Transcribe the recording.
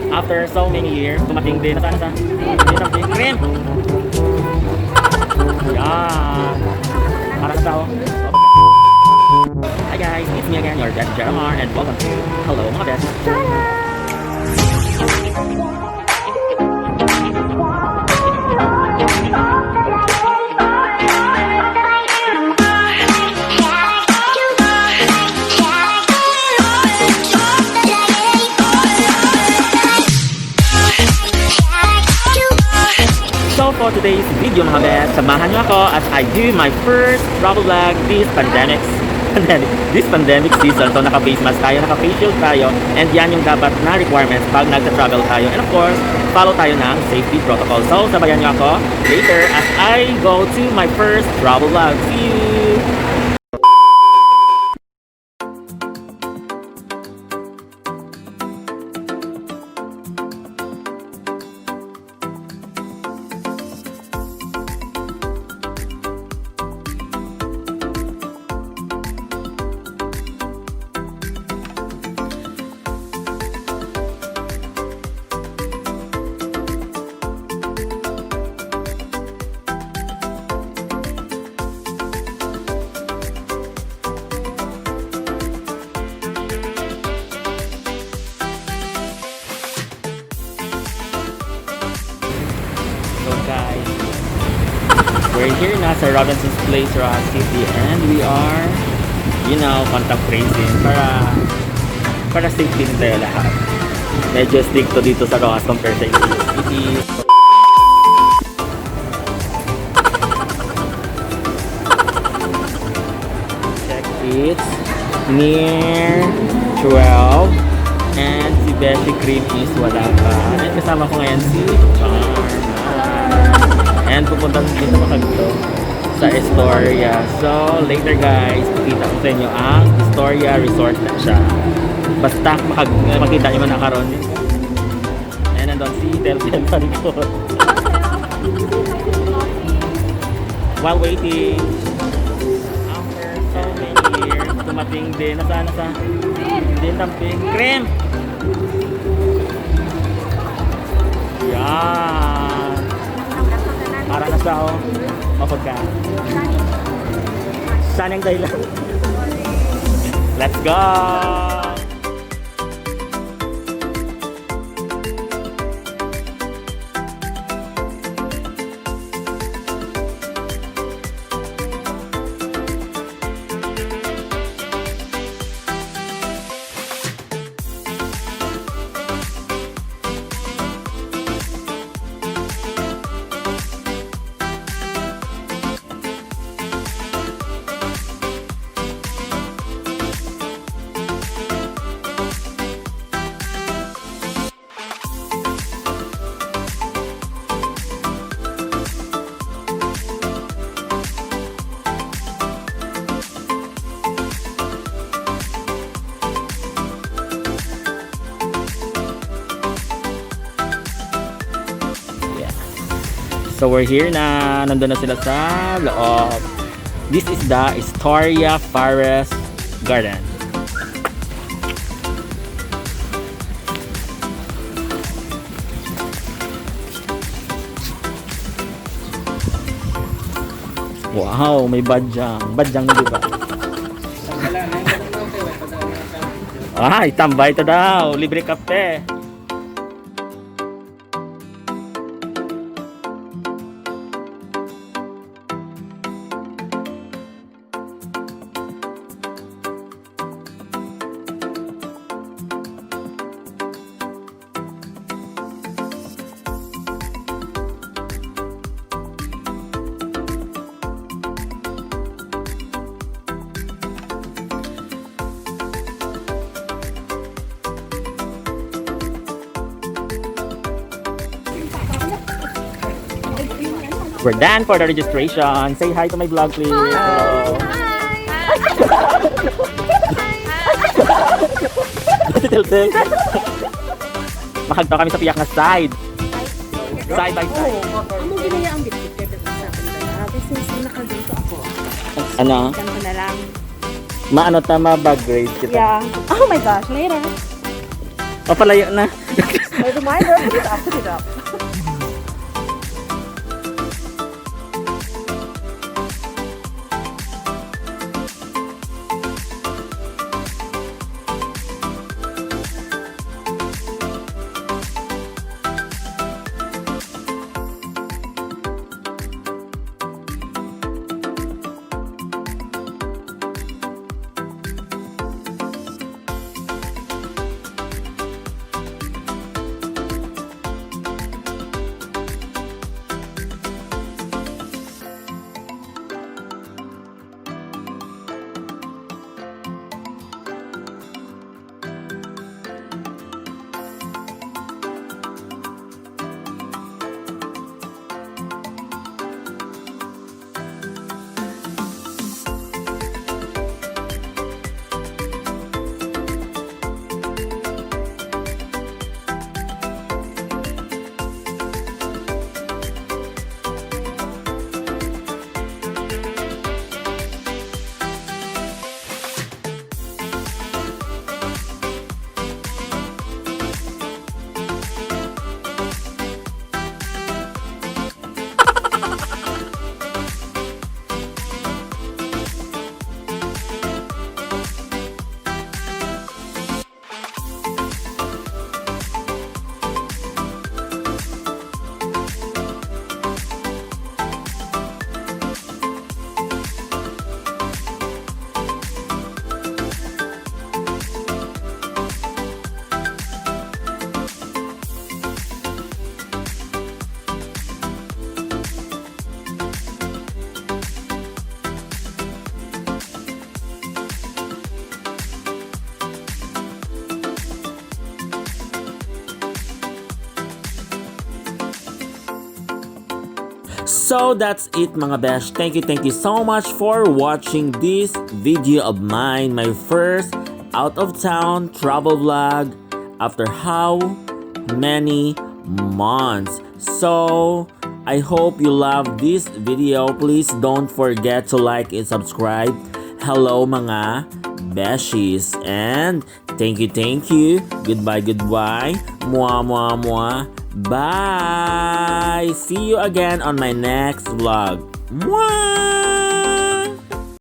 After so many years, tumating din. Nasaan sa? Cream! Yan! Para sa tao. Hi guys, it's me again, your best Geramar, and welcome to Hello mga best. So for today's video mga best, samahan nyo ako as I do my first travel vlog this pandemic season. So naka-face mask tayo, naka-face shield tayo, and yan yung dapat na requirements pag nagta-travel tayo. And of course, follow tayo ng safety protocol. So sabayan nyo ako later as I go to my first travel vlog. See you! Guys, we're here na sa Robinsons Place Roxas City, and we are, you know, contact tracing para safety din tayo lahat. Medyo stricto dito sa Roxas compared sa Iloilo City. Check, it's near 12 and si Beshies Cream is wala pa. And kasama ko ngayon si and pupunta dito makagito sa ISTORYA. So later guys, pakita ko sa inyo ang ISTORYA Resort na siya. Basta makita nyo man nakaroon. And nandun si Teltel sa likod. While waiting, after so many years, tumating din. Nasaan na sa? Din tamping. Cream! Yan! Para na sa ako, mapagka. Saan yung dahilan? Let's go! So we're here na, nandun na sila sa loob. This is the ISTORYA Forest Garden. Wow, may badyang. Badyang na diba? Ay, tambay ito daw. Libre kape. We're done for the registration. Say hi to my vlog, please. Hi. Hi. Makagto kami sa piyak na side. Side by side. Ano ginaya ang bitbit sa akin dala? Since nakadito ako. Ano? Ganito na lang. Maano tama ba grade kita? Yeah. Oh my gosh, later. Papalayo na. A reminder, put it up. So that's it mga besh. Thank you so much for watching this video of mine. My first out of town travel vlog after how many months. So I hope you love this video. Please don't forget to like and subscribe. Hello mga Beshies. And thank you. Goodbye. Mwah. Bye! See you again on my next vlog. Mwah!